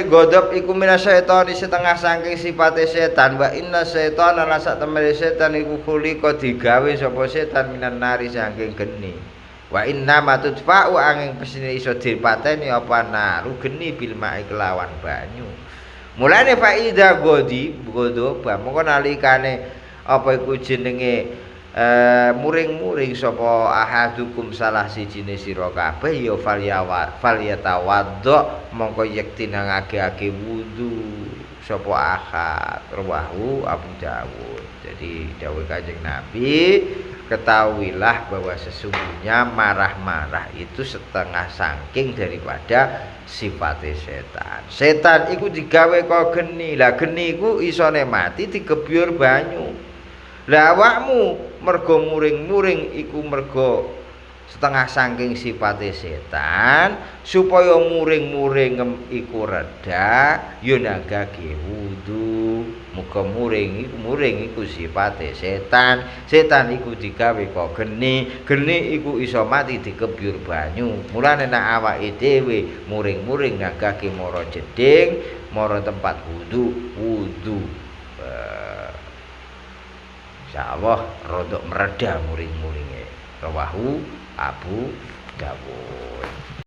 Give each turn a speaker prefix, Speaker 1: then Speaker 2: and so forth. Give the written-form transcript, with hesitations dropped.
Speaker 1: Godop iku minasyaiton setengah saking sifate setan wa inna syaiton lan sak temene setan iku khuliqa digawe sapa setan minan nari saking geni wa inna matudfa'u angin pesine iso dipateni apa naru geni bil ma'i kelawan banyu mulane faida godop mongko nalikane apa iku jenenge muring-muring sapa ahadukum salah sijine sira kabeh ya falyatawaddo mongko yekti nang age-age wudu sapa ahad rawahu Abu Dawud. Jadi dawuh Kanjeng Nabi, ketahuilah bahwa sesungguhnya marah-marah itu setengah saking daripada sifat setan. Setan iku digawe kok geni. Lah geni iku isone mati digebyur banyu. Lah awakmu mergo muring-muring iku mergo setengah saking sifate setan supaya muring-muring iku reda ya nagake wudu. Muga muring iku sifate setan. Setan iku digawe kok geni iku iso mati dikebyur banyu. Mulane nek awake dhewe muring-muring nagake mara jeding, mara tempat wudu. Insyaallah rodok mereda muring-muringe. Rawahu Abu Dawud.